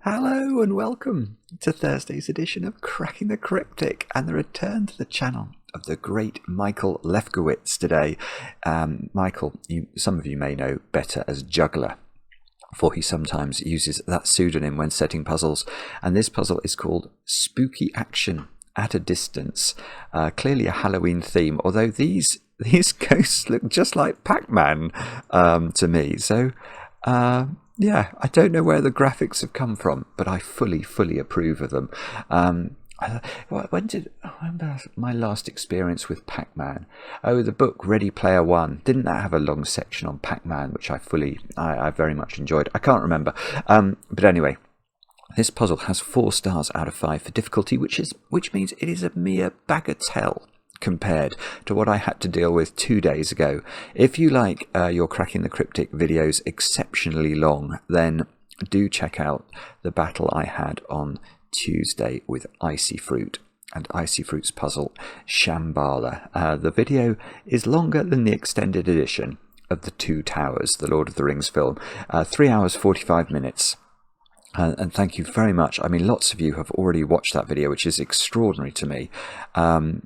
Hello and welcome to Thursday's edition of Cracking the Cryptic and the return to the channel of the great Michael Lefkowtiz today. Michael, some of you may know better as Juggler, for he sometimes uses that pseudonym when setting puzzles, and this puzzle is called Spooky Action at a Distance. Clearly a Halloween theme, although these ghosts look just like Pac-Man to me. So yeah, I don't know where the graphics have come from, but I fully approve of them. When my last experience with Pac-Man? Oh, the book Ready Player One. Didn't that have a long section on Pac-Man, which I very much enjoyed? I can't remember. But anyway, this puzzle has 4 stars out of 5 for difficulty, which means it is a mere bagatelle compared to what I had to deal with 2 days ago. If you like your Cracking the Cryptic videos exceptionally long, then do check out the battle I had on Tuesday with IcyFruit and IcyFruit's puzzle Shambhala. The video is longer than the extended edition of The Two Towers, the Lord of the Rings film, 3 hours 45 minutes. And thank you very much. I mean, lots of you have already watched that video, which is extraordinary to me, and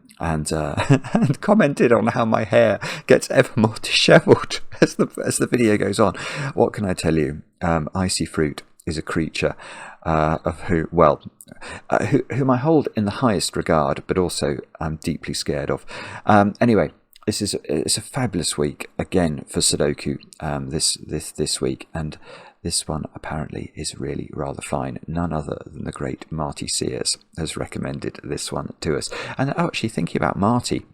commented on how my hair gets ever more dishevelled as the video goes on. What can I tell you? IcyFruit is a creature of whom I hold in the highest regard, but also I'm deeply scared of. Anyway. It's a fabulous week again for Sudoku this week, and this one apparently is really rather fine. None other than the great Marty Sears has recommended this one to us. And actually, thinking about Marty,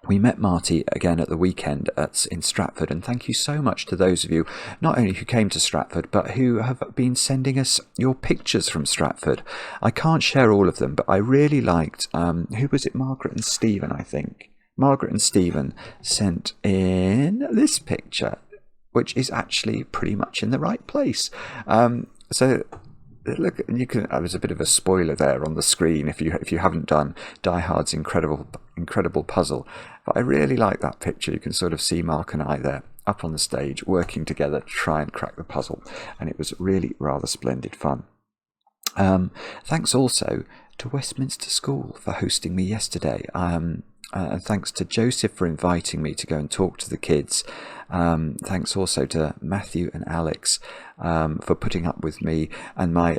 we met Marty again at the weekend in Stratford, and thank you so much to those of you not only who came to Stratford but who have been sending us your pictures from Stratford. I can't share all of them, but I really liked who was it? Margaret and Stephen, I think. Margaret and Stephen sent in this picture, which is actually pretty much in the right place. So look, you can. There's a bit of a spoiler there on the screen if you haven't done Die Hard's incredible puzzle. But I really like that picture. You can sort of see Mark and I there up on the stage working together to try and crack the puzzle, and it was really rather splendid fun. Thanks also to Westminster School for hosting me yesterday. And thanks to Joseph for inviting me to go and talk to the kids. Thanks also to Matthew and Alex for putting up with me and my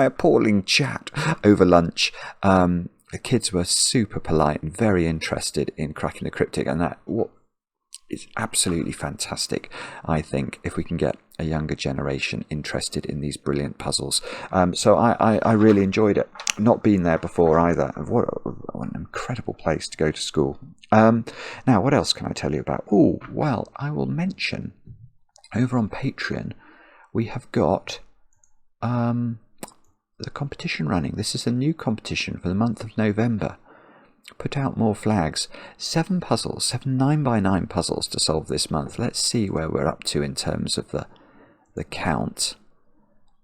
appalling chat over lunch. The kids were super polite and very interested in Cracking the Cryptic, and that is absolutely fantastic. I think if we can get a younger generation interested in these brilliant puzzles. So I really enjoyed it. Not been there before either. What an incredible place to go to school. Now, what else can I tell you about? Oh, well, I will mention over on Patreon, we have got the competition running. This is a new competition for the month of November. Put out more flags. 7 puzzles, 7 9x9 puzzles to solve this month. Let's see where we're up to in terms of the count.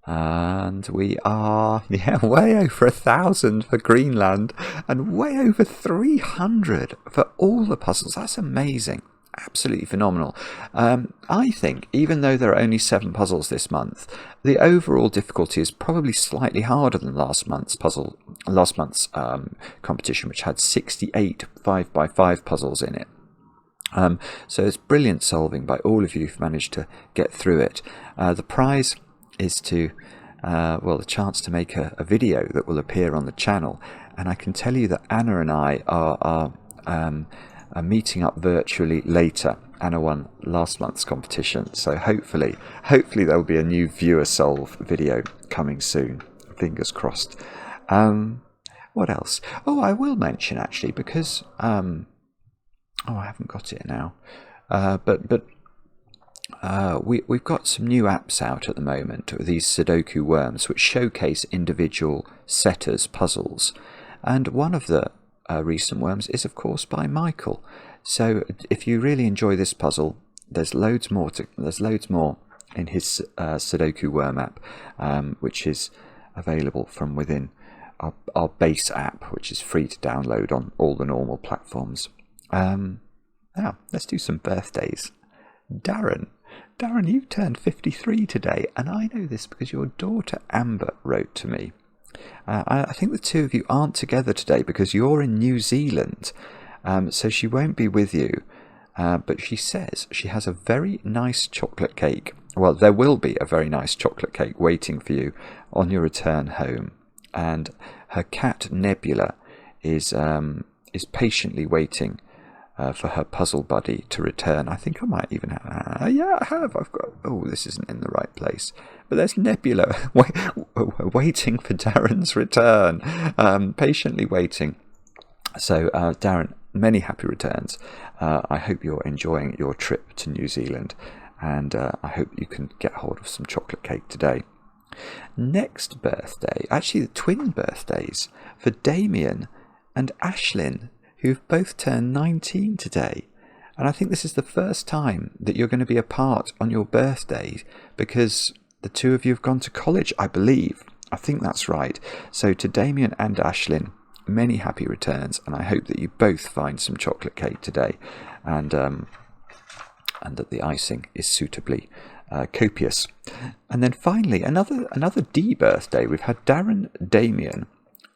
And we are, way over 1,000 for Greenland and way over 300 for all the puzzles. That's amazing. Absolutely phenomenal. I think, even though there are only 7 puzzles this month, the overall difficulty is probably slightly harder than last month's competition, which had 68 5x5 puzzles in it. So it's brilliant solving by all of you who've managed to get through it. The prize is the chance to make a video that will appear on the channel. And I can tell you that Anna and I are meeting up virtually later. Anna won last month's competition, so hopefully there will be a new viewer solve video coming soon. Fingers crossed. What else? Oh, I will mention actually, because I haven't got it now. But we've got some new apps out at the moment, these Sudoku worms, which showcase individual setters' puzzles, and one of the recent worms is of course by Michael. So if you really enjoy this puzzle, there's loads more in his Sudoku worm app, which is available from within our base app, which is free to download on all the normal platforms. Now let's do some birthdays. Darren Darren, you turned 53 today, and I know this because your daughter Amber wrote to me. I think the two of you aren't together today because you're in New Zealand, so she won't be with you. But she says she has a very nice chocolate cake. Well, there will be a very nice chocolate cake waiting for you on your return home. And her cat Nebula is patiently waiting for her puzzle buddy to return. I think I might even have... yeah, I have. I've got... Oh, this isn't in the right place. But there's Nebula waiting for Darren's return. Patiently waiting. So, Darren, many happy returns. I hope you're enjoying your trip to New Zealand, and I hope you can get hold of some chocolate cake today. Next birthday, actually the twin birthdays, for Damien and Ashlyn, who've both turned 19 today. And I think this is the first time that you're going to be apart on your birthday, because the two of you have gone to college, I believe. I think that's right. So to Damien and Ashlyn, many happy returns, and I hope that you both find some chocolate cake today, and that the icing is suitably copious. And then finally, another D birthday. We've had Darren, Damien,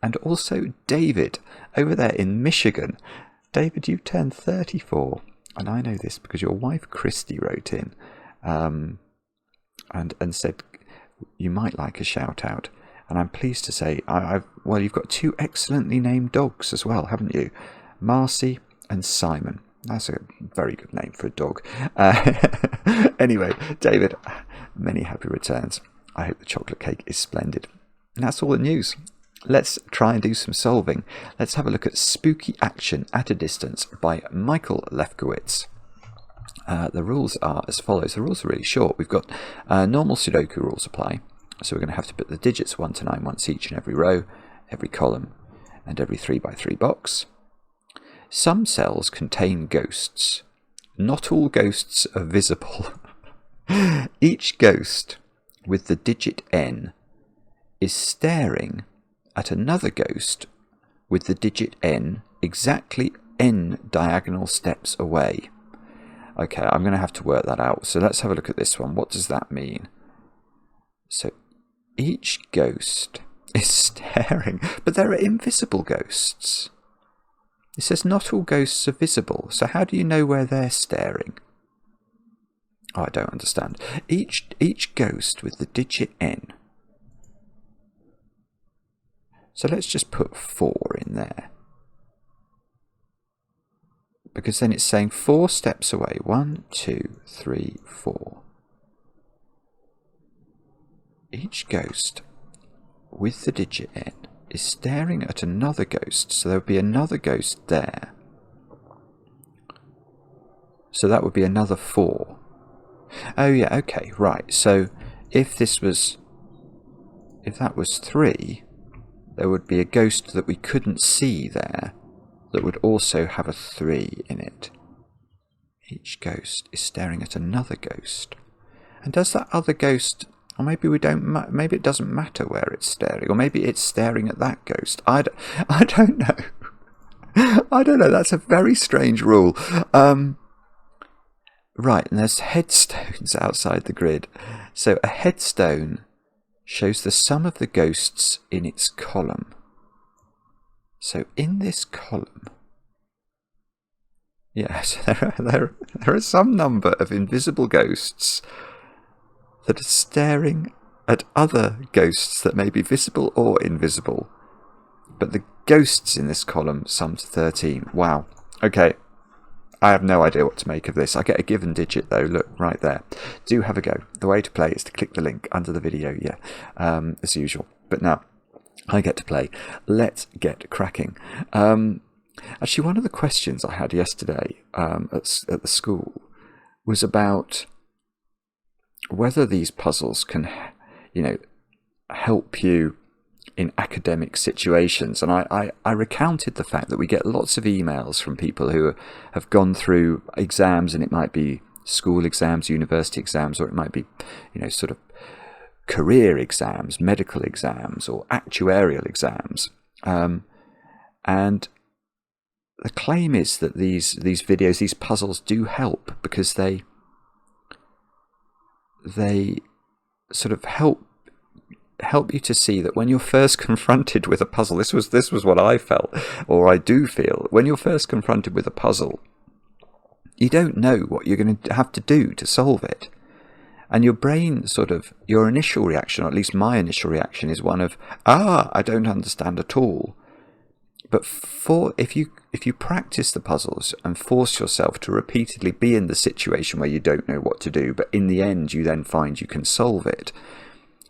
and also David over there in Michigan. David, you've turned 34, and I know this because your wife Christy wrote in and said you might like a shout out. And I'm pleased to say, well, you've got two excellently named dogs as well, haven't you? Marcy and Simon. That's a very good name for a dog. Anyway, David, many happy returns. I hope the chocolate cake is splendid. And that's all the news. Let's try and do some solving. Let's have a look at Spooky Action at a Distance by Michael Lefkowtiz. The rules are as follows. The rules are really short. We've got normal Sudoku rules apply. So we're going to have to put the digits 1 to 9 once each in every row, every column, and every 3x3 box. Some cells contain ghosts. Not all ghosts are visible. Each ghost with the digit n is staring at another ghost with the digit n exactly n diagonal steps away. Okay, I'm going to have to work that out. So let's have a look at this one. What does that mean? So each ghost is staring, but there are invisible ghosts. It says not all ghosts are visible, so how do you know where they're staring? Oh, I don't understand. Each ghost with the digit n. So let's just put 4 in there. Because then it's saying 4 steps away. 1, 2, 3, 4. Each ghost with the digit n is staring at another ghost, so there would be another ghost there. So that would be another 4. Oh yeah, okay, right. So if that was 3, there would be a ghost that we couldn't see there that would also have a 3 in it. Each ghost is staring at another ghost. And does that other ghost... Or maybe maybe it doesn't matter where it's staring, or maybe it's staring at that ghost. I don't know. I don't know. That's a very strange rule. Right, and there's headstones outside the grid. So a headstone shows the sum of the ghosts in its column. So in this column, yes, there are some number of invisible ghosts that are staring at other ghosts that may be visible or invisible. But the ghosts in this column sum to 13. Wow. Okay. I have no idea what to make of this. I get a given digit though. Look, right there. Do have a go. The way to play is to click the link under the video, yeah, as usual. But now, I get to play. Let's get cracking. Actually, one of the questions I had yesterday at the school was about whether these puzzles can, help you in academic situations. And I recounted the fact that we get lots of emails from people who have gone through exams, and it might be school exams, university exams, or it might be, sort of career exams, medical exams, or actuarial exams. And the claim is that these videos, these puzzles do help because they they sort of help you to see that when you're first confronted with a puzzle, this was what I felt, or I do feel, when you're first confronted with a puzzle, you don't know what you're going to have to do to solve it. And your brain your initial reaction, or at least my initial reaction, is one of, I don't understand at all. But if you practice the puzzles and force yourself to repeatedly be in the situation where you don't know what to do, but in the end you then find you can solve it,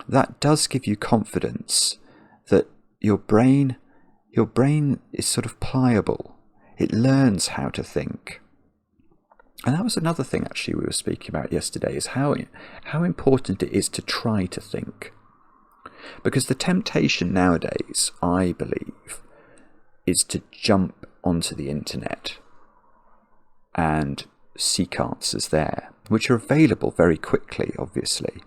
that does give you confidence that your brain is sort of pliable. It learns how to think. And that was another thing actually we were speaking about yesterday, is how important it is to try to think. Because the temptation nowadays, I believe, is to jump onto the internet and seek answers there, which are available very quickly, obviously.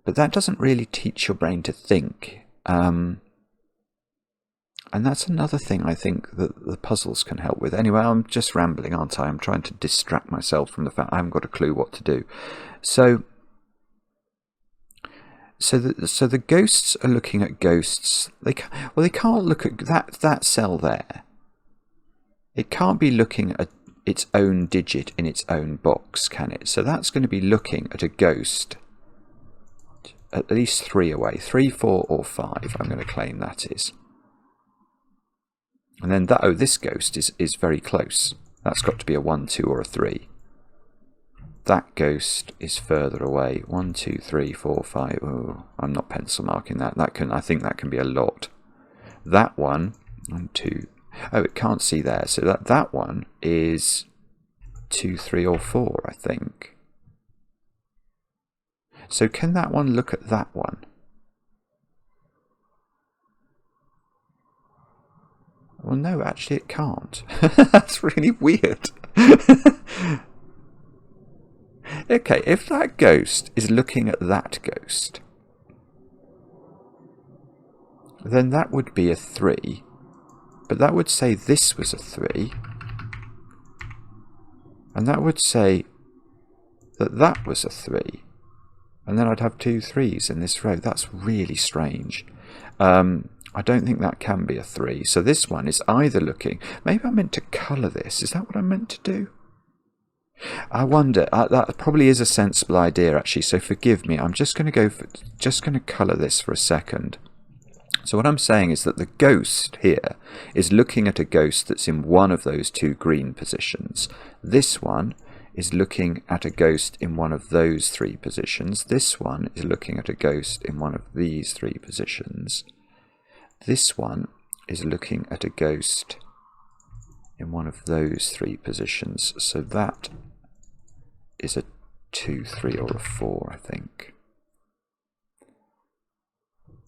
But that doesn't really teach your brain to think. And that's another thing I think that the puzzles can help with. Anyway, I'm just rambling, aren't I? I'm trying to distract myself from the fact I haven't got a clue what to do. So the ghosts are looking at ghosts. They can't look at that cell there. It can't be looking at its own digit in its own box, can it? So that's going to be looking at a ghost at least 3 away. 3, 4, or 5, I'm going to claim that is. And then this ghost is very close. That's got to be a 1, 2, or a 3. That ghost is further away. 1, 2, 3, 4, 5. Oh, I'm not pencil marking that. I think that can be a lot. That one, 1, 2. Oh, it can't see there. So that one is 2, 3, or 4, I think. So can that one look at that one? Well, no, actually it can't. That's really weird. Okay, if that ghost is looking at that ghost, then that would be a 3. But that would say this was a 3. And that would say that was a 3. And then I'd have 2 3s in this row. That's really strange. I don't think that can be a 3. So this one is either looking... Maybe I meant to colour this. Is that what I meant to do? I wonder. That probably is a sensible idea, actually. So forgive me. I'm just going to colour this for a second. So what I'm saying is that the ghost here is looking at a ghost that's in one of those 2 green positions. This one is looking at a ghost in one of those 3 positions. This one is looking at a ghost in one of these 3 positions. This one is looking at a ghost in one of those 3 positions. So that is a 2, 3, or a 4, I think.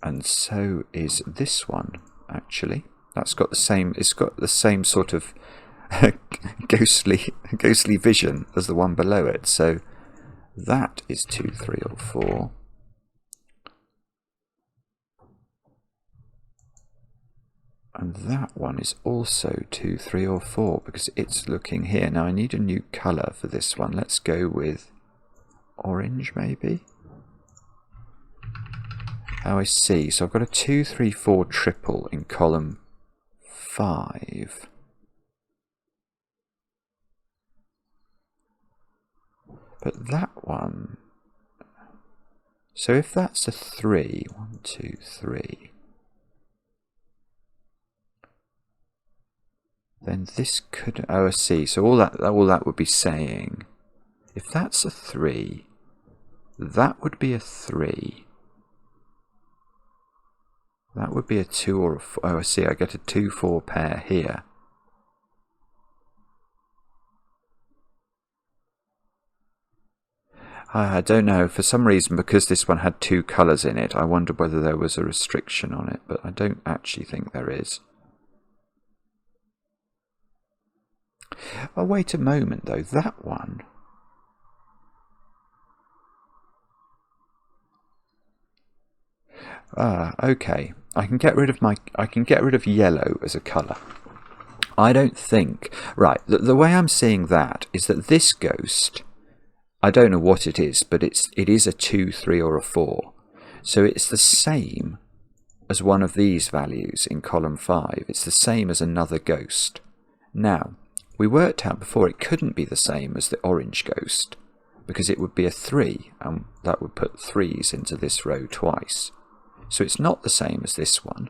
And so is this one, actually. It's got the same sort of ghostly vision as the one below it. So that is 2, 3, or 4. And that one is also 2, 3, or 4 because it's looking here. Now I need a new colour for this one. Let's go with orange, maybe. Oh, I see. So I've got a 2, 3, 4 triple in column 5. But that one... So if that's a 3, 1, 2, 3... then this could... Oh, I see. So all that would be saying, if that's a 3, that would be a 3. That would be a 2 or a 4. Oh, I see. I get a 2, 4 pair here. I don't know. For some reason, because this one had 2 colours in it, I wondered whether there was a restriction on it, but I don't actually think there is. Oh, wait a moment though, that one. Okay. I can get rid of yellow as a colour. I don't think... Right, the way I'm seeing that is that this ghost, I don't know what it is, but it is a 2, 3 or a 4. So it's the same as one of these values in column 5. It's the same as another ghost. Now, we worked out before it couldn't be the same as the orange ghost, because it would be a 3, and that would put 3s into this row twice. So it's not the same as this one.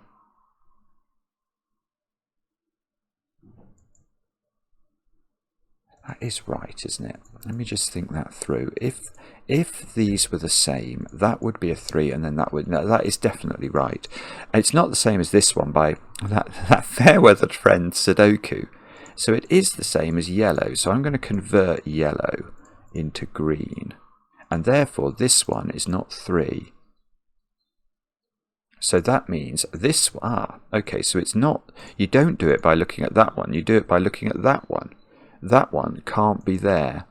That is right, isn't it? Let me just think that through. If these were the same, that would be a 3, and then that would... No, that is definitely right. It's not the same as this one by that fair-weathered friend Sudoku. So it is the same as yellow. So I'm going to convert yellow into green. And therefore, this one is not 3. So that means this... okay, so it's not... You don't do it by looking at that one. You do it by looking at that one. That one can't be there,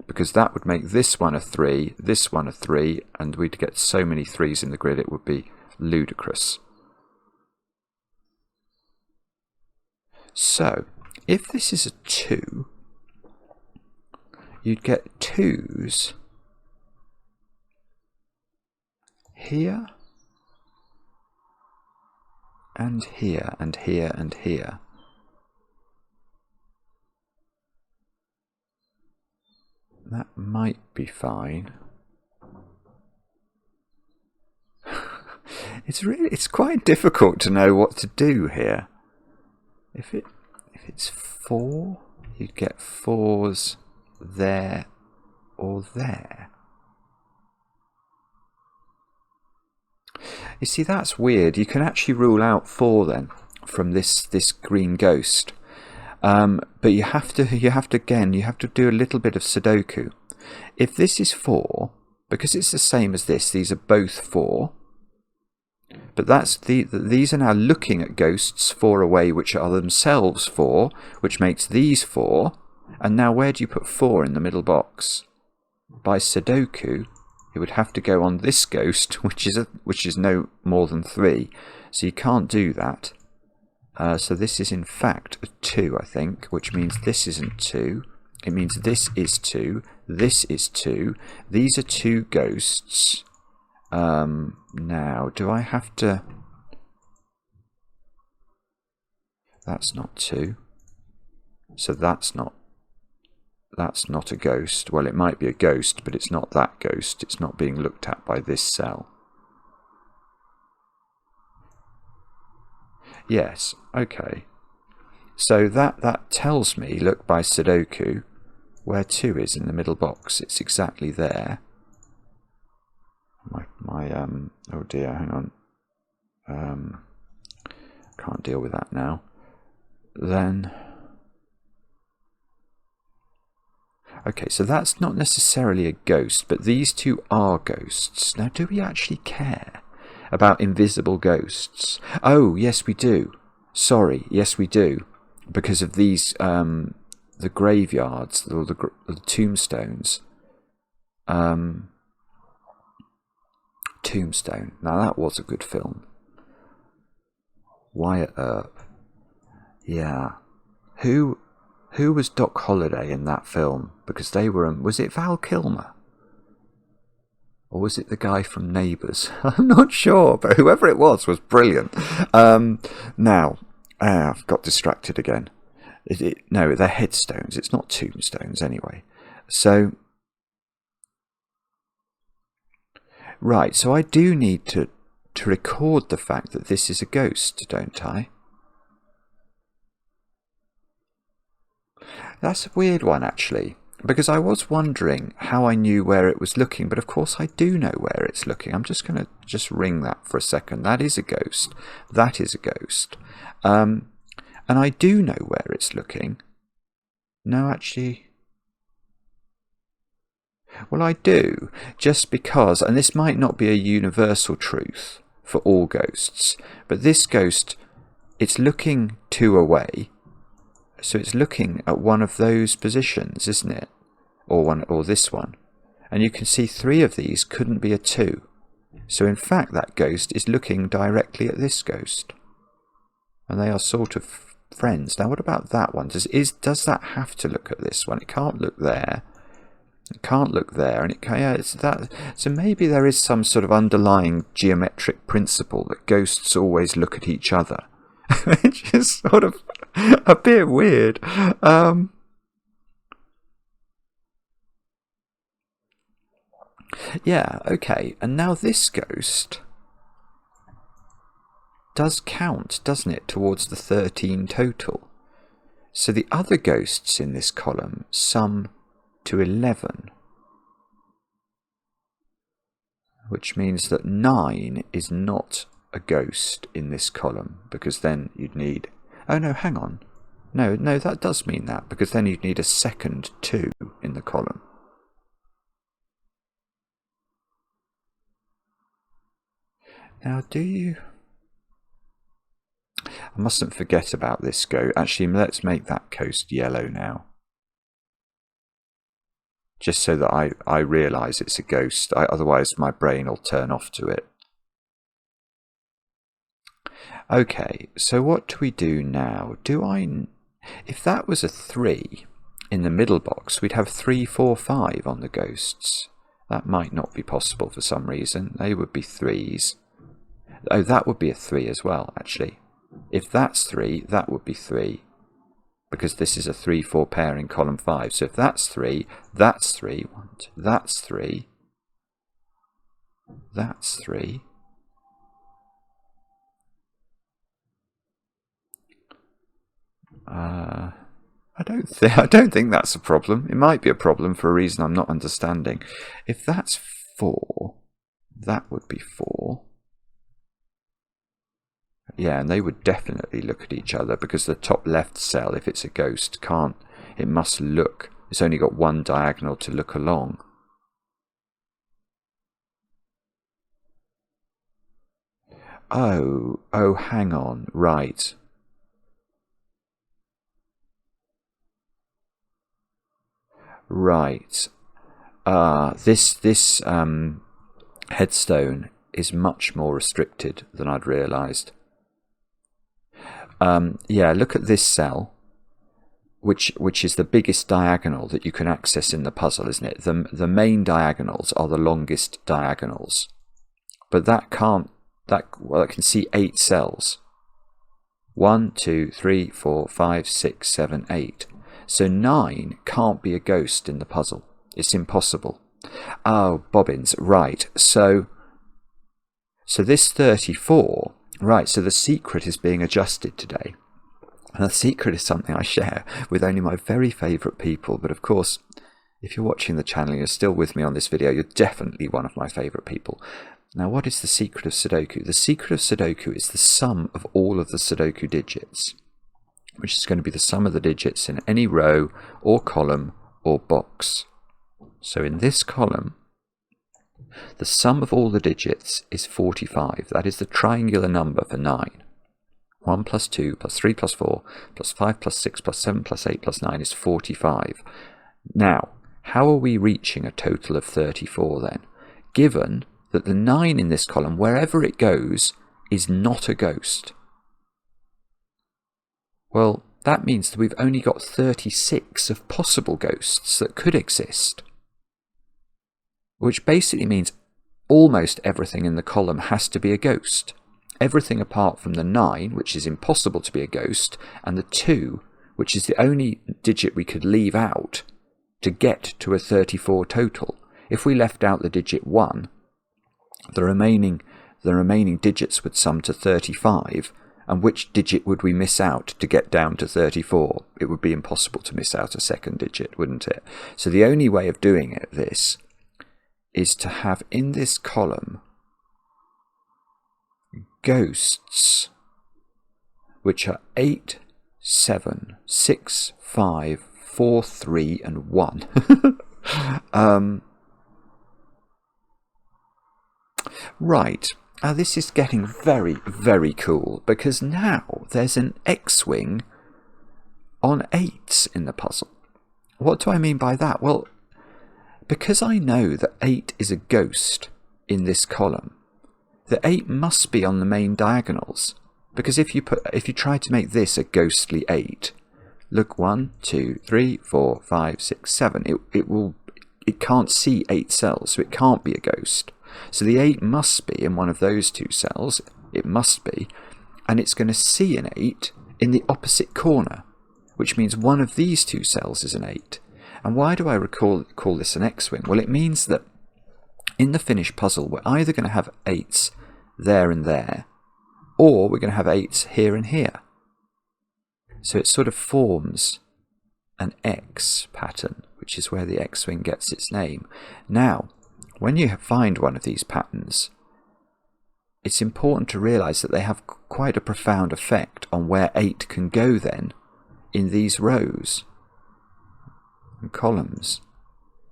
because that would make this one a 3, this one a 3, and we'd get so many 3s in the grid it would be ludicrous. So, if this is a 2, you'd get 2s here, and here, and here, and here. That might be fine. It's quite difficult to know what to do here. If it's 4, you'd get 4s there or there. You see, that's weird. You can actually rule out 4 then from this green ghost. But you have to do a little bit of Sudoku. If this is 4, because it's the same as this, these are both 4. But these are now looking at ghosts 4 away, which are themselves 4, which makes these 4. And now where do you put 4 in the middle box? By Sudoku, it would have to go on this ghost, which is no more than 3. So you can't do that. So this is in fact a 2, I think, which means this isn't 2. It means this is 2. This is 2. These are 2 ghosts. Now, do I have to... That's not 2. So that's not a ghost. Well, it might be a ghost, but it's not that ghost. It's not being looked at by this cell. Yes, okay. So that tells me, look by Sudoku, where 2 is in the middle box. It's exactly there. Oh dear, hang on. Can't deal with that now. Then... Okay, so that's not necessarily a ghost, but these 2 are ghosts. Now, do we actually care about invisible ghosts? Oh, yes we do. Sorry, yes we do. Because of these, the graveyards, or the tombstones. Tombstone. Now that was a good film. Wyatt Earp. Yeah. Who was Doc Holliday in that film? Because they were... was it Val Kilmer? Or was it the guy from Neighbours? I'm not sure, but whoever it was brilliant. Now, I've got distracted again. No, they're headstones. It's not tombstones anyway. So, right, so I do need to record the fact that this is a ghost, don't I? That's a weird one, actually. Because I was wondering how I knew where it was looking, but of course I do know where it's looking. I'm just going to ring that for a second. That is a ghost. That is a ghost. And I do know where it's looking. No, actually... Well, I do, just because, and this might not be a universal truth for all ghosts, but this ghost, it's looking 2 away. So it's looking at one of those positions, isn't it? Or this one. And you can see 3 of these couldn't be a 2. So in fact that ghost is looking directly at this ghost. And they are sort of friends. Now what about that one? Does that have to look at this one? It can't look there. It can't look there, and it can, yeah, it's that. So maybe there is some sort of underlying geometric principle that ghosts always look at each other, which is sort of a bit weird. Yeah, okay. And now this ghost does count, doesn't it, towards the 13 total. So the other ghosts in this column sum to 11, which means that 9 is not a ghost in this column, because then you'd need... Oh no, hang on. No, that does mean that, because then you'd need a second 2 in the column. Now, do you... I mustn't forget about this ghost. Actually, let's make that coast yellow now. Just so that I realise it's a ghost. Otherwise, my brain will turn off to it. Okay, so what do we do now? If that was a 3 in the middle box, we'd have 3, 4, 5 on the ghosts. That might not be possible for some reason. They would be 3s. Oh, that would be a 3 as well, actually. If that's 3, that would be 3. Because this is a 3-4 pair in column 5. So if that's 3, that's 3. That's 3. That's 3. I don't think that's a problem. It might be a problem for a reason I'm not understanding. If that's 4, that would be 4. Yeah, and they would definitely look at each other, because the top left cell, if it's a ghost, can't. It must look. It's only got one diagonal to look along. Oh, hang on. Right. Right. This headstone is much more restricted than I'd realised. Yeah, look at this cell, which is the biggest diagonal that you can access in the puzzle, isn't it? The main diagonals are the longest diagonals, but that can see 8 cells. 1, 2, 3, 4, 5, 6, 7, 8. So 9 can't be a ghost in the puzzle. It's impossible. Oh, bobbins, right. So this 34, right, so the secret is being adjusted today. And the secret is something I share with only my very favourite people. But of course, if you're watching the channel and you're still with me on this video, you're definitely one of my favourite people. Now, what is the secret of Sudoku? The secret of Sudoku is the sum of all of the Sudoku digits, which is going to be the sum of the digits in any row or column or box. So in this column, the sum of all the digits is 45. That is the triangular number for 9. 1 plus 2 plus 3 plus 4 plus 5 plus 6 plus 7 plus 8 plus 9 is 45. Now, how are we reaching a total of 34 then? Given that the 9 in this column, wherever it goes, is not a ghost. Well, that means that we've only got 36 of possible ghosts that could exist. Which basically means almost everything in the column has to be a ghost. Everything apart from the 9, which is impossible to be a ghost, and the 2, which is the only digit we could leave out to get to a 34 total. If we left out the digit 1, the remaining digits would sum to 35, and which digit would we miss out to get down to 34? It would be impossible to miss out a second digit, wouldn't it? So the only way of doing this is to have in this column ghosts which are 8, 7, 6, 5, 4, 3 and 1. Right, now this is getting very, very cool, because now there's an X-wing on 8s in the puzzle. What do I mean by that? Well, because I know that 8 is a ghost in this column, the 8 must be on the main diagonals. Because if you try to make this a ghostly 8, look, 1, 2, 3, 4, 5, 6, 7, it will it can't see 8 cells, so it can't be a ghost. So the 8 must be in one of those 2 cells. It must be. And it's going to see an 8 in the opposite corner, which means one of these 2 cells is an 8. And why do I call this an X-wing? Well, it means that in the finished puzzle, we're either going to have 8s there and there, or we're going to have 8s here and here. So it sort of forms an X pattern, which is where the X-wing gets its name. Now, when you find one of these patterns, it's important to realise that they have quite a profound effect on where 8 can go then in these rows and columns.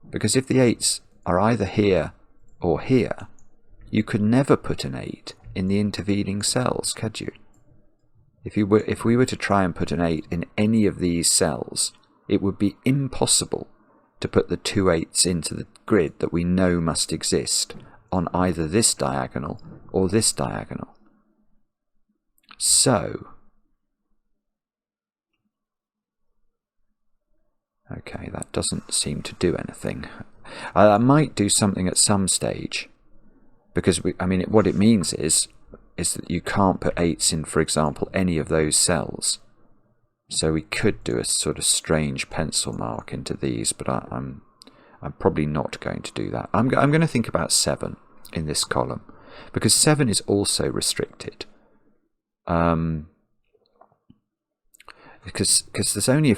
Because if the 8s are either here or here, you could never put an 8 in the intervening cells, could you? If we were to try and put an 8 in any of these cells, it would be impossible to put the 2 8s into the grid that we know must exist on either this diagonal or this diagonal. So, okay, that doesn't seem to do anything. I might do something at some stage, because what it means is that you can't put 8s in, for example, any of those cells. So we could do a sort of strange pencil mark into these, but I'm probably not going to do that. I'm going to think about 7 in this column, because 7 is also restricted. Because there's only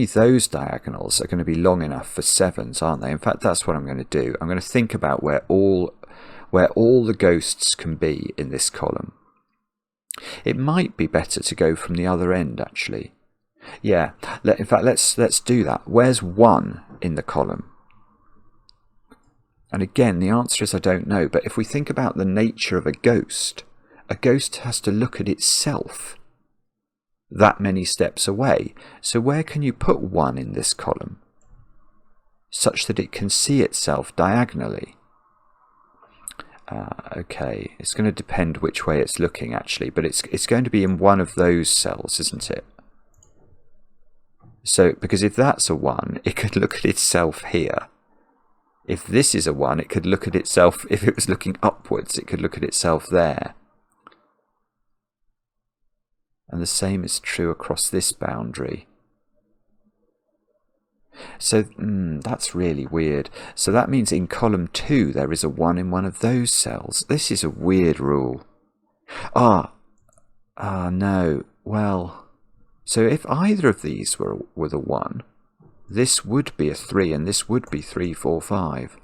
those diagonals are going to be long enough for 7s, aren't they? In fact, that's what I'm going to do. I'm going to think about where all the ghosts can be in this column. It might be better to go from the other end, actually. Yeah, in fact, let's do that. Where's 1 in the column? And again, the answer is I don't know. But if we think about the nature of a ghost has to look at itself that many steps away. So where can you put 1 in this column such that it can see itself diagonally? Okay, it's going to depend which way it's looking, actually, but it's going to be in one of those cells, isn't it? So, because if that's a 1, it could look at itself here. If this is a 1, it could look at itself, if it was looking upwards, it could look at itself there. And the same is true across this boundary. So that's really weird. So that means in column 2 there is a 1 in one of those cells. This is a weird rule. No. Well, so if either of these were the 1, this would be a 3 and this would be 3, 4, 5.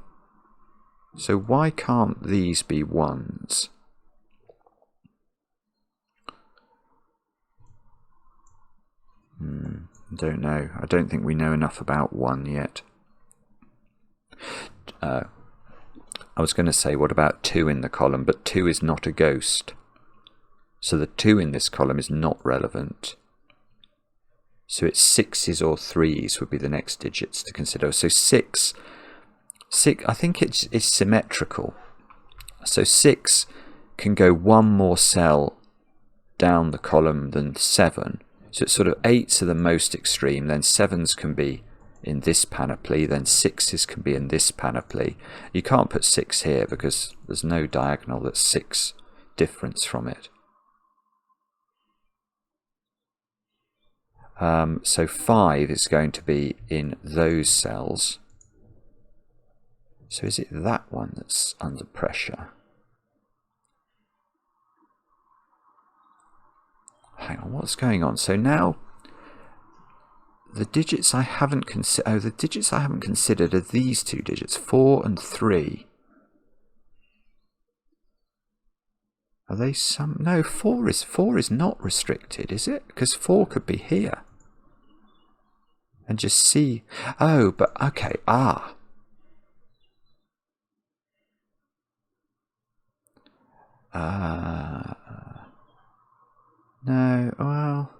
So why can't these be 1s? I don't know. I don't think we know enough about 1 yet. I was going to say, what about 2 in the column? But 2 is not a ghost. So the 2 in this column is not relevant. So it's 6s or 3s would be the next digits to consider. So 6, I think it's symmetrical. So 6 can go 1 more cell down the column than 7. So it's sort of 8s are the most extreme, then 7s can be in this panoply, then 6s can be in this panoply. You can't put 6 here because there's no diagonal that's 6 difference from it. So 5 is going to be in those cells. So is it that one that's under pressure? Hang on, what's going on? So now the digits I haven't considered. Are these 2 digits, 4 and 3. Are they some? No, 4 is not restricted, is it? Because 4 could be here. And just see. Oh, but okay. No, well,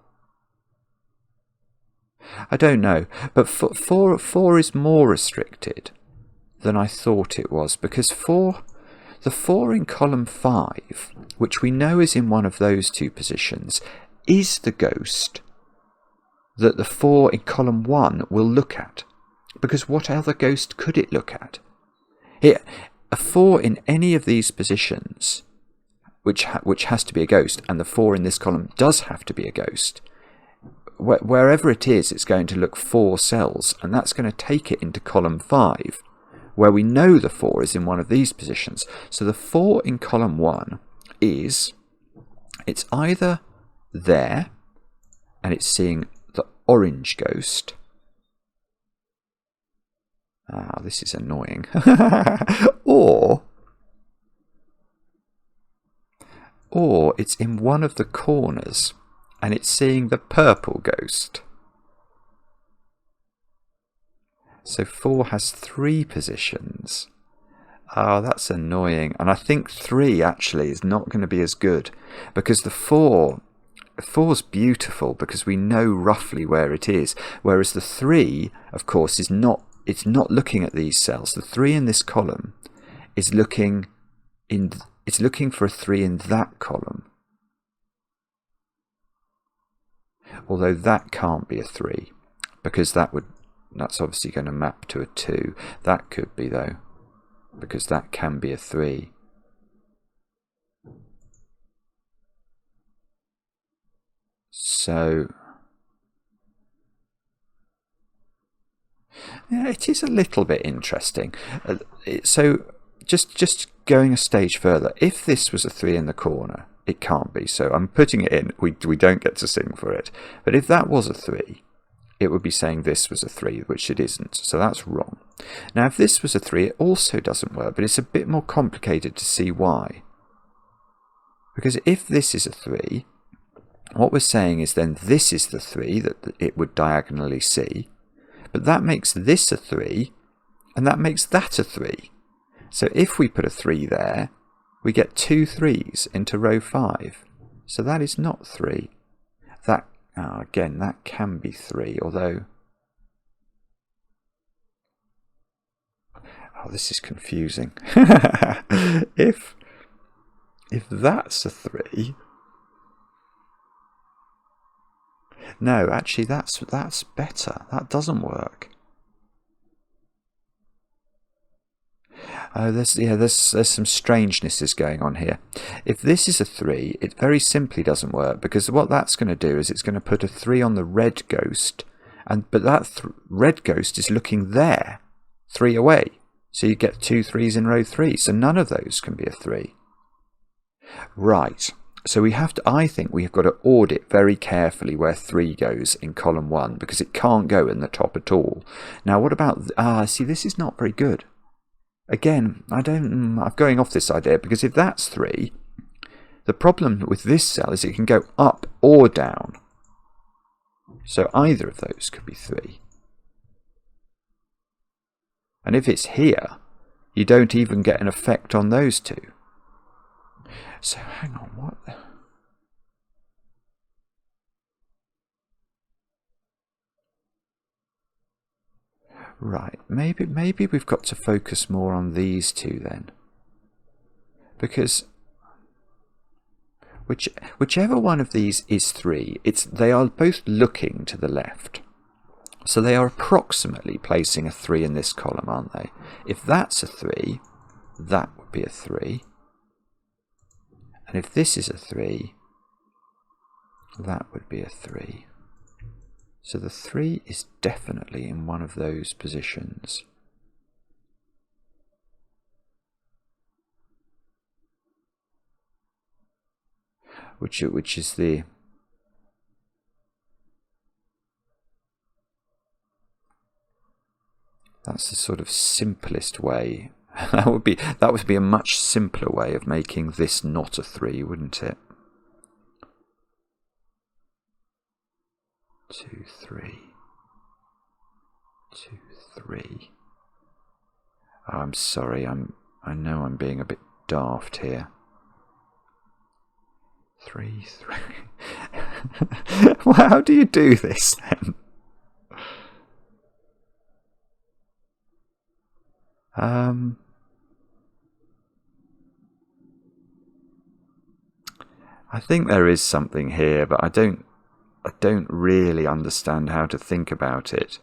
I don't know, but 4 is more restricted than I thought it was, because the 4 in column 5, which we know is in one of those 2 positions, is the ghost that the 4 in column 1 will look at. because what other ghost could it look at? Here, a 4 in any of these positions, which has to be a ghost, and the 4 in this column does have to be a ghost. Wherever it is, it's going to look 4 cells, and that's going to take it into column 5, where we know the 4 is in one of these positions. So the 4 in column 1 it's either there, and it's seeing the orange ghost. Ah, this is annoying. Or it's in one of the corners, and it's seeing the purple ghost. So 4 has 3 positions. Oh, that's annoying. And I think 3 actually is not going to be as good, because the 4's beautiful because we know roughly where it is, whereas the 3, of course, it's not looking at these cells. The 3 in this column is looking for a 3 in that column. Although that can't be a 3, because that's obviously going to map to a 2. That could be, though, because that can be a 3. So yeah, it is a little bit interesting. So just going a stage further, if this was a 3 in the corner, it can't be. So I'm putting it in. We don't get to sing for it. But if that was a 3, it would be saying this was a 3, which it isn't. So that's wrong. Now, if this was a 3, it also doesn't work, but it's a bit more complicated to see why. Because if this is a 3, what we're saying is then this is the 3 that it would diagonally see. But that makes this a 3, and that makes that a 3. So if we put a 3 there, we get 2 3s into row 5. So that is not 3. Again, that can be 3, although... Oh, this is confusing. If that's a 3... No, actually, that's better. That doesn't work. Oh, there's some strangenesses going on here. If this is a 3, it very simply doesn't work, because what that's going to do is it's going to put a 3 on the red ghost, but that red ghost is looking there, 3 away. So you get 2 3s in row 3. So none of those can be a 3. Right. So I think we've got to audit very carefully where 3 goes in column 1, because it can't go in the top at all. Now, what about... see, this is not very good. Again, I'm going off this idea, because if that's 3, the problem with this cell is it can go up or down. So either of those could be 3. And if it's here, you don't even get an effect on those 2. So hang on, what? Right, maybe we've got to focus more on these 2 then, because whichever one of these is 3, they are both looking to the left, so they are approximately placing a 3 in this column, aren't they? If that's a 3, that would be a 3. And if this is a 3, that would be a 3. So the 3 is definitely in one of those positions. Which is the... That's the sort of simplest way. That would be a much simpler way of making this not a 3, wouldn't it? 2 3 2 3. Oh, I'm sorry. I know I'm being a bit daft here. 3 3. Well, how do you do this then? I think there is something here, but I don't really understand how to think about it.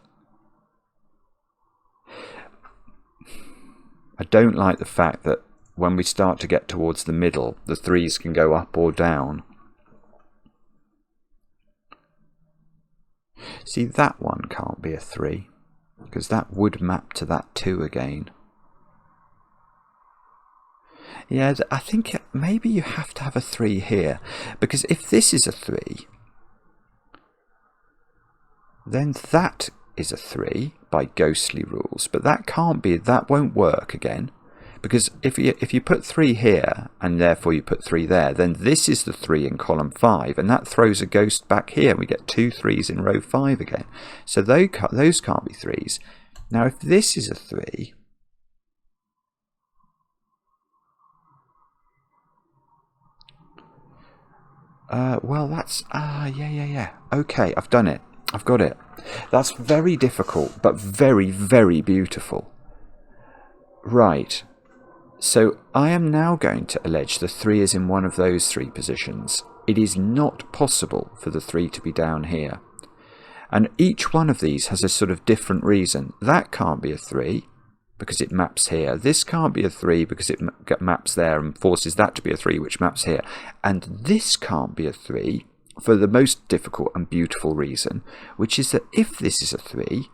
I don't like the fact that when we start to get towards the middle, the 3s can go up or down. See, that one can't be a 3, because that would map to that 2 again. Yeah, I think maybe you have to have a 3 here, because if this is a 3, then that is a 3 by ghostly rules, but that can't be, that won't work again, because if you put 3 here and therefore you put 3 there, then this is the 3 in column 5, and that throws a ghost back here. We get 2 3s in row 5 again, so those can't be 3s. Now if this is a 3, well that's yeah, okay, I've done it, I've got it. That's very difficult, but very, very beautiful. Right, so I am now going to allege the 3 is in one of those 3 positions. It is not possible for the 3 to be down here. And each one of these has a sort of different reason. That can't be a 3 because it maps here. This can't be a 3 because it maps there and forces that to be a 3, which maps here. And this can't be a 3 for the most difficult and beautiful reason, which is that if this is a 3,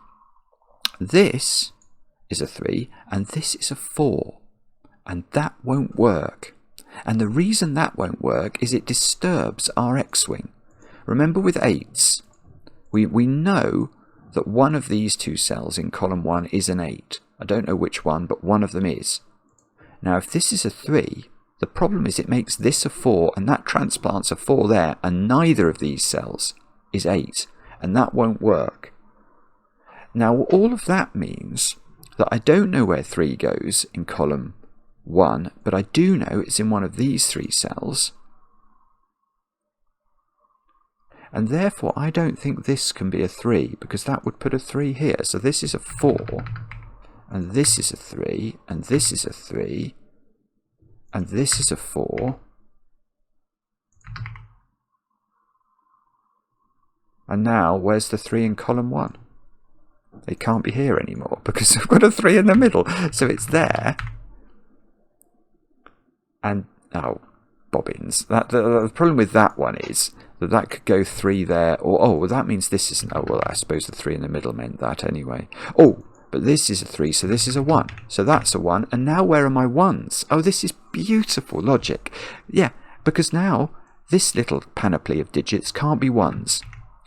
this is a 3, and this is a 4. And that won't work. And the reason that won't work is it disturbs our X-wing. Remember with 8s, we know that one of these 2 cells in column 1 is an 8. I don't know which one, but one of them is. Now if this is a 3, the problem is it makes this a 4, and that transplants a 4 there, and neither of these cells is 8, and that won't work. Now all of that means that I don't know where 3 goes in column 1, but I do know it's in one of these 3 cells, and therefore I don't think this can be a 3, because that would put a 3 here. So this is a 4, and this is a 3, and this is a 3, and this is a 4, and now where's the 3 in column 1? It can't be here anymore because I've got a 3 in the middle, so it's there. And oh, bobbins! The problem with that one is that could go 3 there, or oh, well, that means this isn't. Oh well, I suppose the 3 in the middle meant that anyway. Oh, but this is a 3, so this is a 1. So that's a 1, and now where are my 1s? Oh, this is beautiful logic. Yeah, because now this little panoply of digits can't be 1s.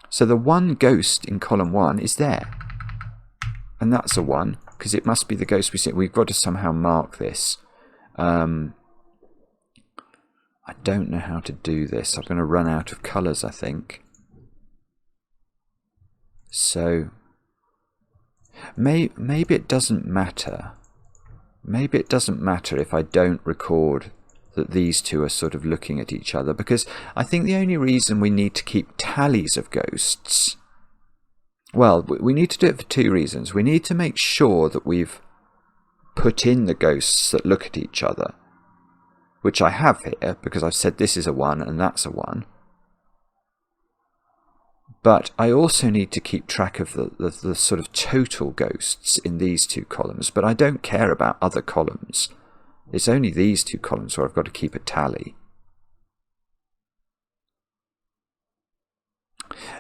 So the 1 ghost in column 1 is there. And that's a 1, because it must be the ghost we see. We've got to somehow mark this. I don't know how to do this. I'm going to run out of colours, I think. So maybe it doesn't matter. Maybe it doesn't matter if I don't record that these 2 are sort of looking at each other, because I think the only reason we need to keep tallies of ghosts, well, we need to do it for 2 reasons. We need to make sure that we've put in the ghosts that look at each other, which I have here because I've said this is a 1 and that's a 1. But I also need to keep track of the sort of total ghosts in these 2 columns, but I don't care about other columns. It's only these 2 columns where I've got to keep a tally.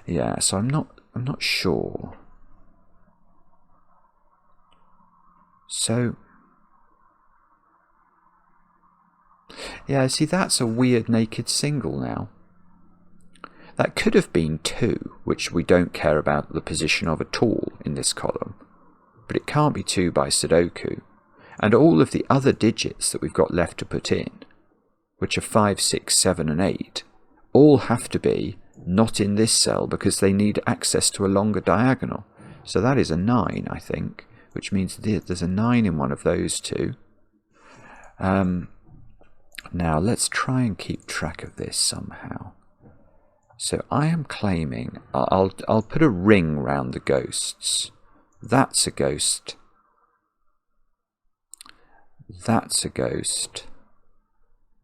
Yeah, so I'm not sure. So yeah, see, that's a weird naked single now. That could have been 2, which we don't care about the position of at all in this column. But it can't be 2 by Sudoku. And all of the other digits that we've got left to put in, which are 5, 6, 7 and 8, all have to be not in this cell because they need access to a longer diagonal. So that is a 9, I think, which means there's a 9 in one of those 2. Now let's try and keep track of this somehow. So I am claiming, I'll put a ring round the ghosts. That's a ghost. That's a ghost.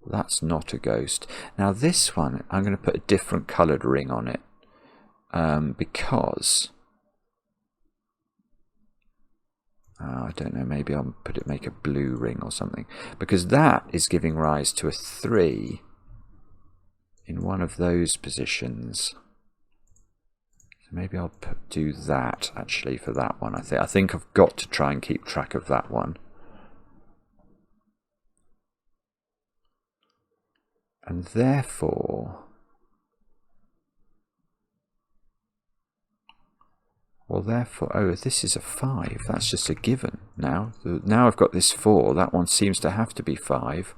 That's not a ghost. Now this one, I'm going to put a different coloured ring on it. Because I don't know, maybe I'll make a blue ring or something, because that is giving rise to a 3 in one of those positions. So maybe I'll do that actually for that one. I think I've got to try and keep track of that one. And therefore, oh, this is a 5. That's just a given now. Now I've got this 4. That one seems to have to be 5,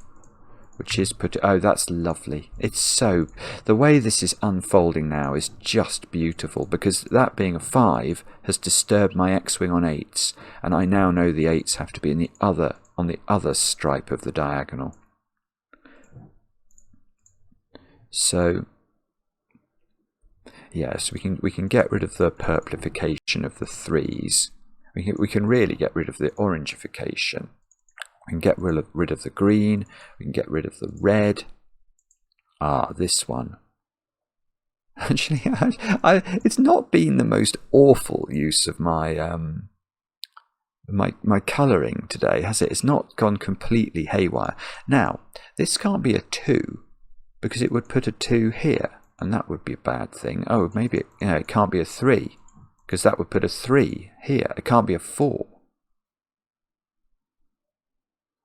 which is oh, that's lovely. It's so, the way this is unfolding now is just beautiful, because that being a 5 has disturbed my X-wing on 8s, and I now know the 8s have to be on the other stripe of the diagonal. So yes, we can get rid of the purplification of the 3s. We can really get rid of the orangification. We can get rid of the green. We can get rid of the red. This one. Actually, it's not been the most awful use of my my colouring today, has it? It's not gone completely haywire. Now, this can't be a 2, because it would put a 2 here, and that would be a bad thing. Oh, maybe it can't be a 3, because that would put a 3 here. It can't be a 4.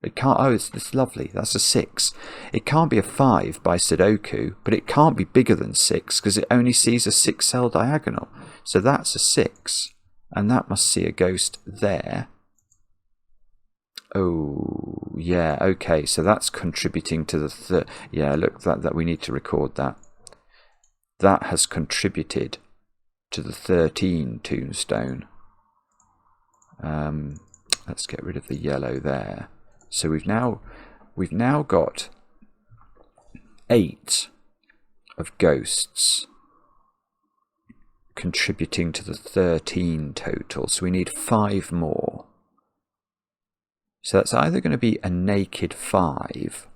It can't. Oh, it's lovely. That's a 6. It can't be a 5 by Sudoku, but it can't be bigger than 6 because it only sees a 6-cell diagonal. So that's a 6, and that must see a ghost there. Oh, yeah. Okay, so that's contributing to the yeah. Look, that we need to record that. That has contributed to the 13 tombstone. Let's get rid of the yellow there. So we've now got 8 of ghosts contributing to the 13 total. So we need 5 more. So that's either going to be a naked 5,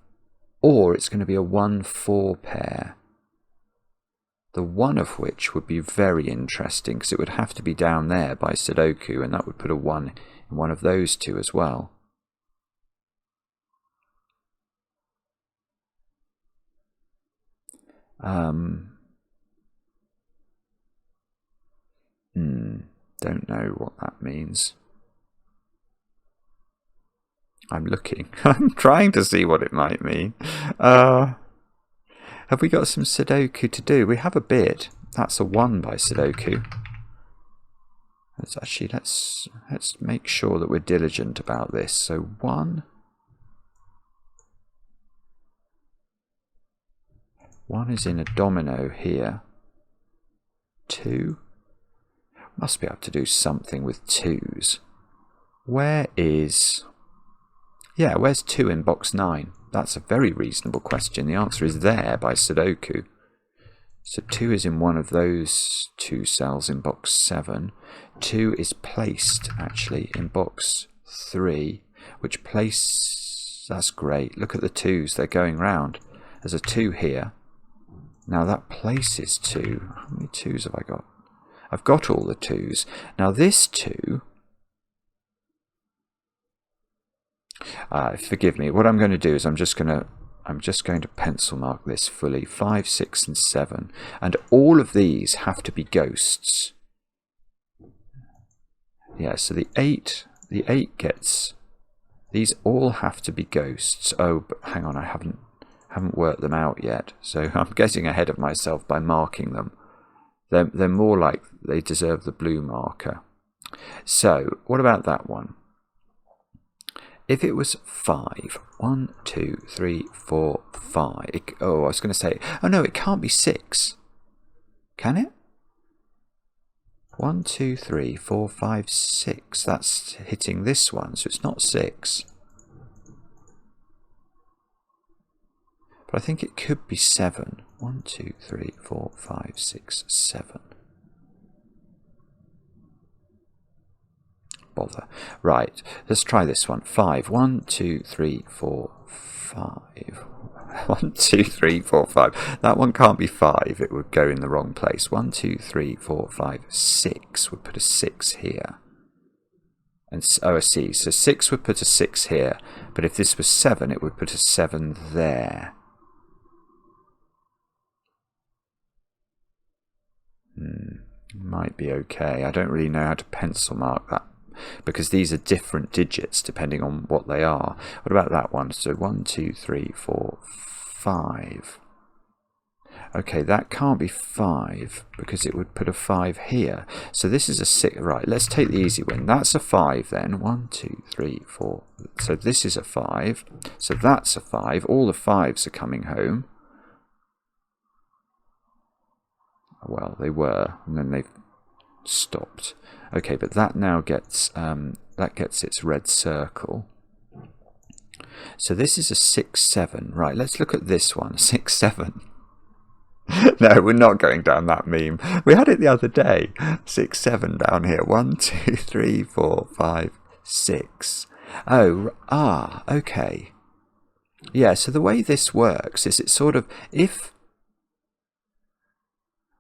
or it's going to be a 1-4 pair. The one of which would be very interesting, because it would have to be down there by Sudoku, and that would put a 1 in one of those two as well. Don't know what that means. I'm looking. I'm trying to see what it might mean. Have we got some Sudoku to do? We have a bit. That's a 1 by Sudoku. Let's make sure that we're diligent about this. So 1. 1 is in a domino here. 2. Must be able to do something with 2s. Where's 2 in box 9? That's a very reasonable question. The answer is there by Sudoku. So 2 is in one of those 2 cells in box 7. 2 is placed, actually, in box 3, which place... That's great. Look at the 2s. They're going round. There's a 2 here. Now that places 2. How many 2s have I got? I've got all the 2s. Now this 2... forgive me. What I'm going to do is I'm just going to pencil mark this fully. 5, 6, and 7, and all of these have to be ghosts. Yeah. So the 8 gets. These all have to be ghosts. Oh, but hang on, I haven't worked them out yet. So I'm getting ahead of myself by marking them. They're more like they deserve the blue marker. So what about that one? If it was 5, 1, 2, 3, 4, 5. I was going to say, oh no, it can't be 6. Can it? 1, 2, 3, 4, 5, 6. That's hitting this one, so it's not 6. But I think it could be 7. 1, 2, 3, 4, 5, 6, 7. Bother. Right, let's try this one. 5. 1, 2, 3, 4, 5. 1, 2, 3, 4, 5. That one can't be 5. It would go in the wrong place. 1, 2, 3, 4, 5, 6. We'll put a 6 here. And oh, I see. So 6 would put a 6 here, but if this was 7, it would put a 7 there. Might be okay. I don't really know how to pencil mark that, because these are different digits depending on what they are. What about that one? So 1, 2, 3, 4, 5. Okay, that can't be 5 because it would put a 5 here. So this is a 6. Right, let's take the easy one. That's a 5 then. 1, 2, 3, 4. So this is a 5. So that's a 5. All the 5s are coming home. Well, they were, and then they've stopped. Okay, but that now gets its red circle. So this is a 6, 7. Right, let's look at this one. 6, 7. No, we're not going down that meme. We had it the other day. 6, 7 down here. 1, 2, 3, 4, 5, 6. Oh, okay. Yeah, so the way this works is it's sort of, if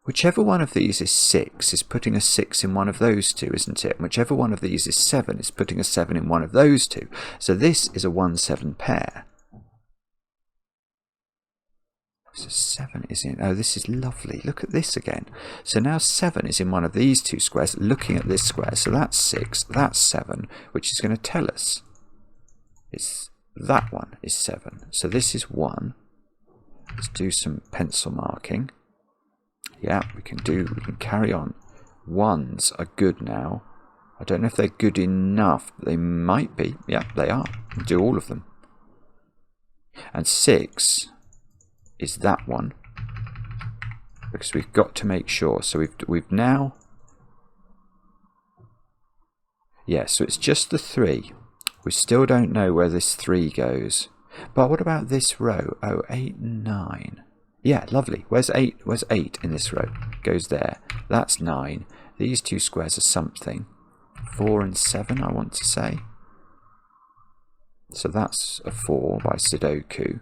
whichever one of these is 6 is putting a 6 in one of those two, isn't it? And whichever one of these is 7 is putting a 7 in one of those two. So this is a 1, 7 pair. So 7 is in... Oh, this is lovely. Look at this again. So now 7 is in one of these two squares, looking at this square. So that's 6, that's 7, which is going to tell us that one is 7. So this is 1. Let's do some pencil marking. Yeah, we can carry on. 1s are good now. I don't know if they're good enough, but they might be. Yeah, they are. We'll do all of them. And 6 is that one, because we've got to make sure. So we've now, yeah, so it's just the 3. We still don't know where this 3 goes. But what about this row? Oh, 8 and 9. Yeah, lovely. Where's 8? Where's 8 in this row? Goes there. That's 9. These two squares are something. 4 and 7, I want to say. So that's a 4 by Sudoku.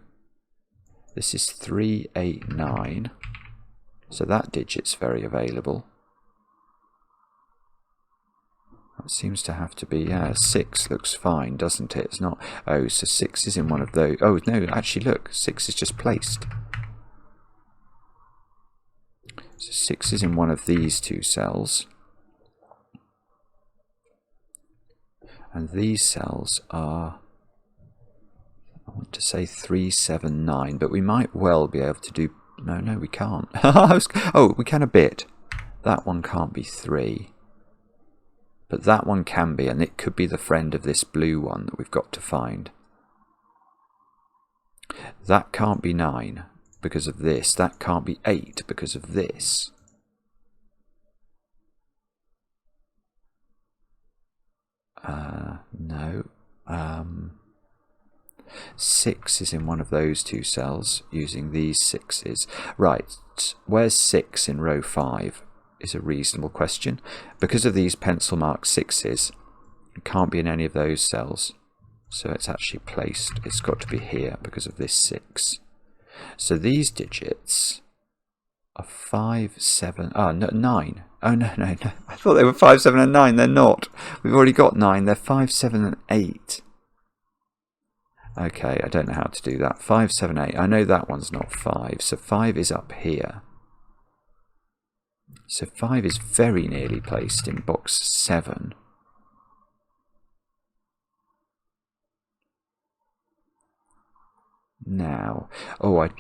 This is 3, 8, 9. So that digit's very available. That seems to have to be, yeah, 6 looks fine, doesn't it? It's not, oh, so 6 is in one of those. Oh, no, actually, look, 6 is just placed. So 6 is in one of these two cells. And these cells are, I want to say 3, 7, 9, but we might well be able to do... No, we can't. Oh, we can a bit. That one can't be 3. But that one can be, and it could be the friend of this blue one that we've got to find. That can't be 9 because of this. That can't be 8 because of this. No. 6 is in one of those two cells using these 6s. Right, where's 6 in row 5 is a reasonable question. Because of these pencil marked 6s, it can't be in any of those cells. So it's actually placed, it's got to be here because of this 6. So these digits are 5, 7, no, 9. Oh, no. I thought they were 5, 7 and 9. They're not. We've already got 9. They're 5, 7 and 8. Okay, I don't know how to do that. 5, 7, 8. I know that one's not 5. So 5 is up here. So 5 is very nearly placed in box 7. Now,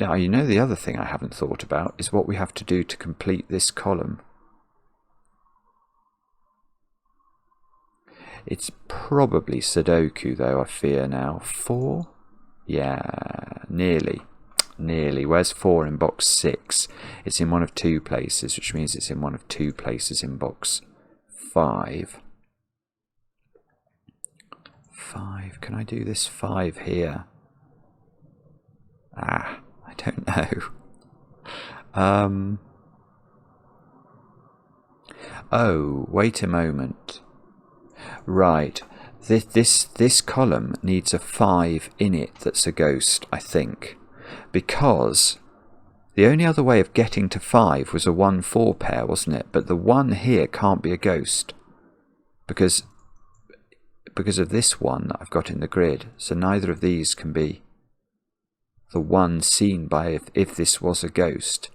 now you know the other thing I haven't thought about is what we have to do to complete this column. It's probably Sudoku though, I fear now. 4? Yeah, nearly. Where's 4 in box 6? It's in one of 2 places, which means it's in one of 2 places in box 5. 5, can I do this 5 here? I don't know. Oh, wait a moment. Right, this column needs a 5 in it that's a ghost, I think. Because the only other way of getting to 5 was a 1-4 pair, wasn't it? But the 1 here can't be a ghost. Because because of this one that I've got in the grid. So neither of these can be the one seen by if this was a ghost.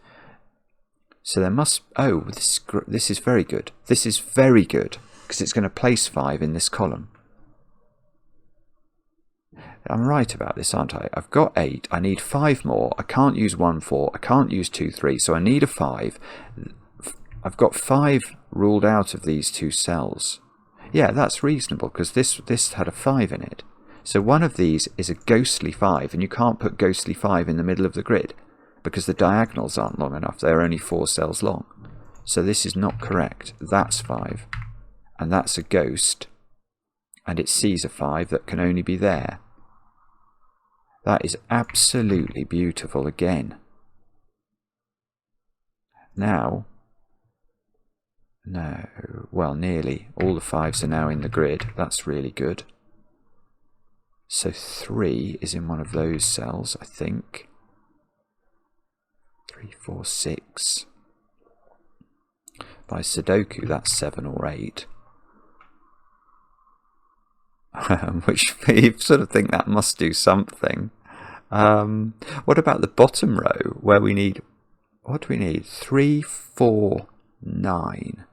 So there must... Oh, this is very good. This is very good, because it's going to place 5 in this column. I'm right about this, aren't I? I've got 8. I need 5 more. I can't use 1, 4. I can't use 2, 3. So I need a 5. I've got 5 ruled out of these 2 cells. Yeah, that's reasonable, because this had a 5 in it. So one of these is a ghostly 5, and you can't put ghostly 5 in the middle of the grid, because the diagonals aren't long enough. They're only 4 cells long. So this is not correct. That's 5. And that's a ghost. And it sees a 5 that can only be there. That is absolutely beautiful again. Now, no, well, nearly. All the 5s are now in the grid. That's really good. So 3 is in one of those cells, I think. 3, 4, 6. By Sudoku, that's 7 or 8. Which you sort of think that must do something. What about the bottom row, where we need... What do we need? 3, 4, 9.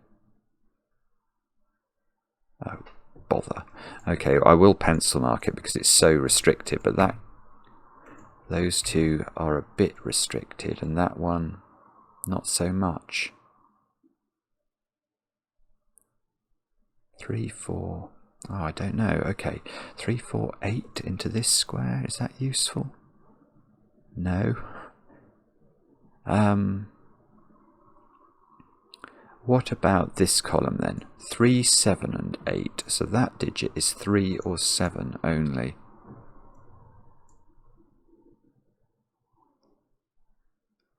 Oh, bother. Okay, I will pencil mark it because it's so restricted, but those 2 are a bit restricted, and that one not so much. 3, 4... Oh, I don't know. Okay, 3, 4, 8 into this square. Is that useful? No. What about this column then? 3, 7 and 8. So that digit is 3 or 7 only.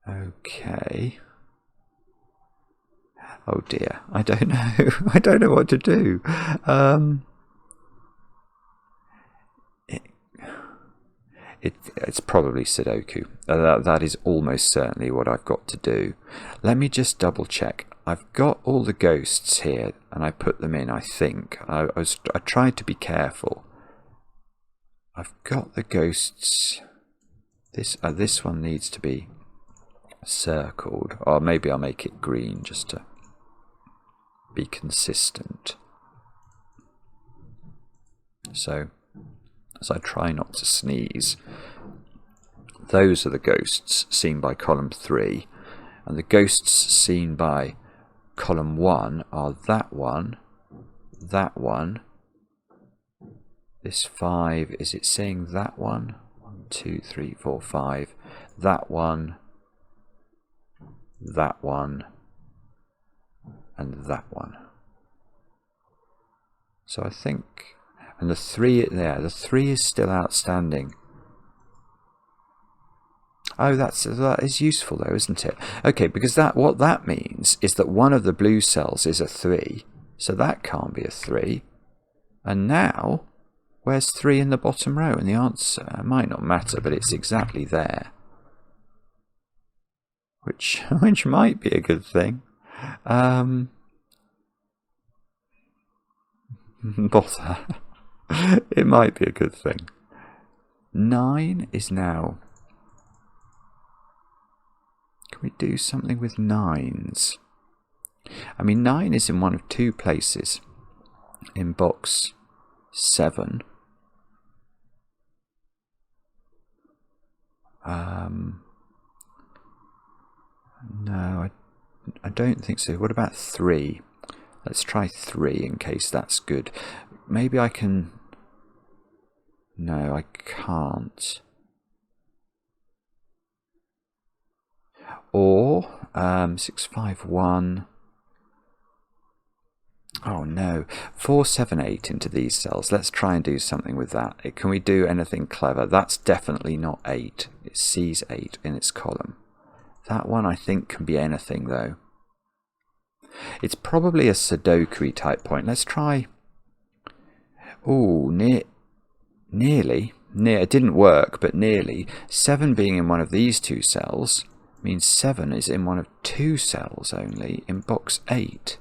Okay. Oh dear, I don't know. I don't know what to do. It's probably Sudoku. That is almost certainly what I've got to do. Let me just double check. I've got all the ghosts here, and I put them in, I think. I tried to be careful. I've got the ghosts. This one needs to be circled, or maybe I'll make it green just to be consistent. So, as I try not to sneeze, those are the ghosts seen by column 3, and the ghosts seen by column 1 are that one, this 5, is it saying that one? 1, 2, 3, 4, 5, that one, and that one. So I think, and the 3 there, the 3 is still outstanding. Oh, that is useful though, isn't it? Okay, because what that means is that one of the blue cells is a 3, so that can't be a 3. And now, where's 3 in the bottom row? And the answer might not matter, but it's exactly there. Which might be a good thing. Bother. It might be a good thing. 9 is now... Can we do something with 9s? I mean, 9 is in one of 2 places. In box 7. No, I don't think so. What about 3? Let's try 3 in case that's good. Maybe I can... No, I can't. Or 6, 5, 1. Oh no, 4, 7, 8 into these cells. Let's try and do something with that. Can we do anything clever? That's definitely not 8. It sees 8 in its column. That one I think can be anything though. It's probably a Sudoku type point. Let's try... Oh, nearly. It didn't work, but nearly. 7 being in one of these 2 cells means 7 is in one of 2 cells only in box 8.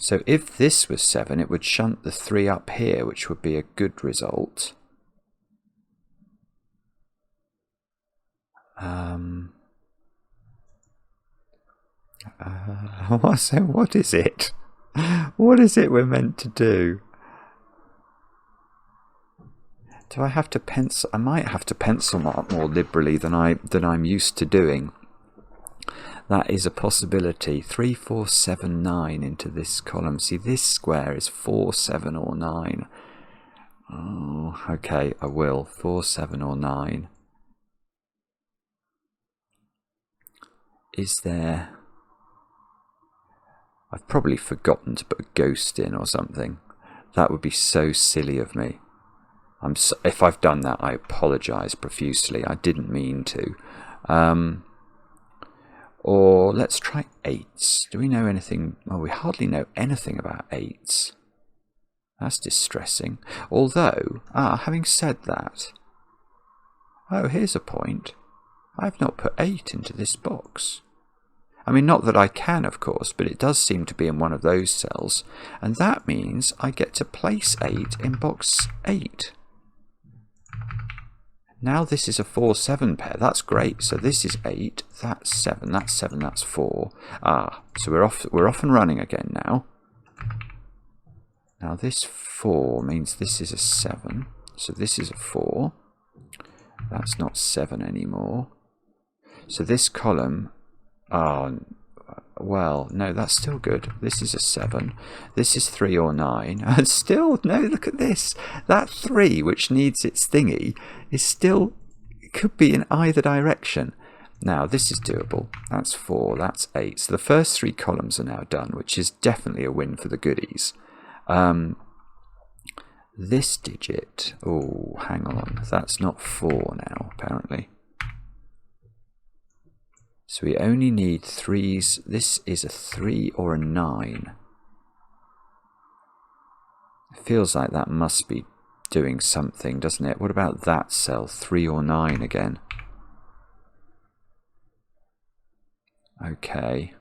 So if this was 7, it would shunt the 3 up here, which would be a good result. So what is it? What is it we're meant to do? Do I have to pencil? I might have to pencil mark more liberally than I'm used to doing. That is a possibility. 3, 4, 7, 9 into this column. See, this square is 4, 7 or 9. Oh, okay, I will. 4, 7 or 9. Is there... I've probably forgotten to put a ghost in or something. That would be so silly of me. If I've done that, I apologise profusely. I didn't mean to. Or let's try 8s. Do we know anything? Well, we hardly know anything about 8s. That's distressing. Although, having said that... Oh, here's a point. I've not put 8 into this box. I mean, not that I can, of course, but it does seem to be in one of those cells. And that means I get to place 8 in box 8. Now this is a 4-7 pair. That's great. So this is 8. That's 7. That's 7. That's 4. So we're off and running again now. Now this 4 means this is a 7. So this is a 4. That's not 7 anymore. So this column... well, no, that's still good. This is a 7. This is 3 or 9. And still, no, look at this. That 3, which needs its thingy, is still, it could be in either direction. Now, this is doable. That's 4, that's 8. So the first 3 columns are now done, which is definitely a win for the goodies. This digit, oh, hang on. That's not 4 now, apparently. So we only need 3s. This is a 3 or a 9. It feels like that must be doing something, doesn't it? What about that cell? 3 or 9 again. Okay.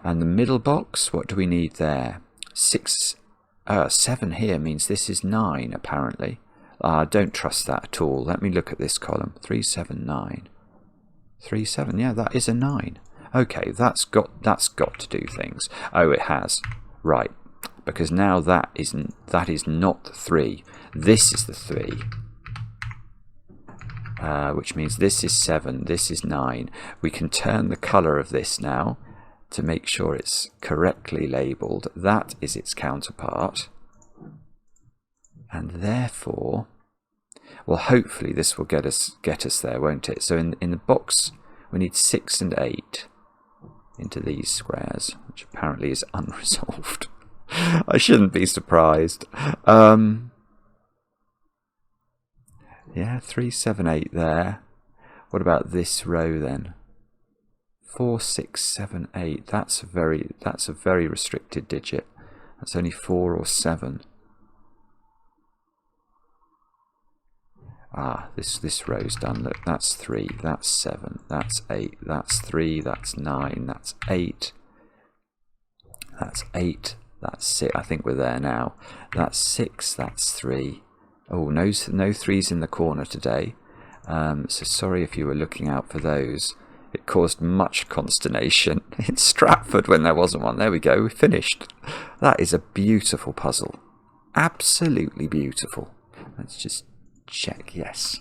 And the middle box, what do we need there? 7 here means this is 9, apparently. Don't trust that at all. Let me look at this column. 3, 7, 9. 3, 7, yeah, that is a 9. Okay, that's got to do things. Oh, it has. Right, because now that is not the 3. This is the 3. Which means this is 7, this is 9. We can turn the colour of this now to make sure it's correctly labelled. That is its counterpart. And therefore... Well, hopefully this will get us there, won't it? So in the box, we need 6 and 8 into these squares, which apparently is unresolved. I shouldn't be surprised. Yeah, 3, 7, 8 there. What about this row then? 4, 6, 7, 8. That's a very restricted digit. That's only 4 or 7. This row's done. Look, that's 3, that's 7, that's 8, that's 3, that's 9, that's 8, that's 8, that's 6. I think we're there now. That's 6, that's 3. Oh, no 3s in the corner today. So sorry if you were looking out for those. It caused much consternation in Stratford when there wasn't one. There we go, we finished. That is a beautiful puzzle. Absolutely beautiful. Let's just check. Yes,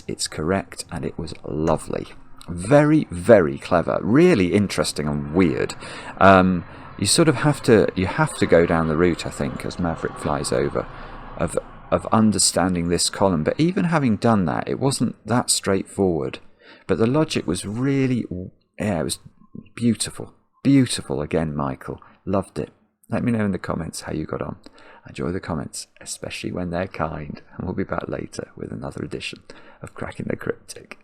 it's correct, and it was lovely. Very, very clever. Really interesting and weird. You sort of have to go down the route, I think, as Maverick flies over, of understanding this column. But even having done that, it wasn't that straightforward. But the logic was really, yeah, it was beautiful. Beautiful again, Michael. Loved it. Let me know in the comments how you got on. I enjoy the comments, especially when they're kind. And we'll be back later with another edition of Cracking the Cryptic.